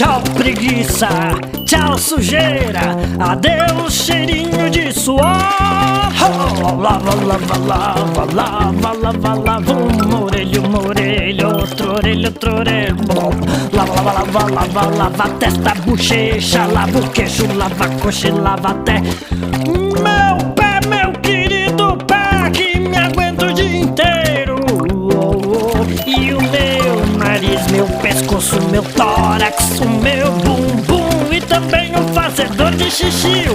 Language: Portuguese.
Tchau preguiça, tchau sujeira, adeus cheirinho de suor. Lava, lava, lava, lava, lava, lava, uma orelha, outro orelho. Lava, lava, lava, lava, lava a testa, bochecha, lava o queixo, lava a coxa e lava até meu pé, meu querido pé, que me aguenta o dia inteiro. E o meu nariz, meu pescoço, meu tórax, o meu bumbum e também o fazedor de xixi.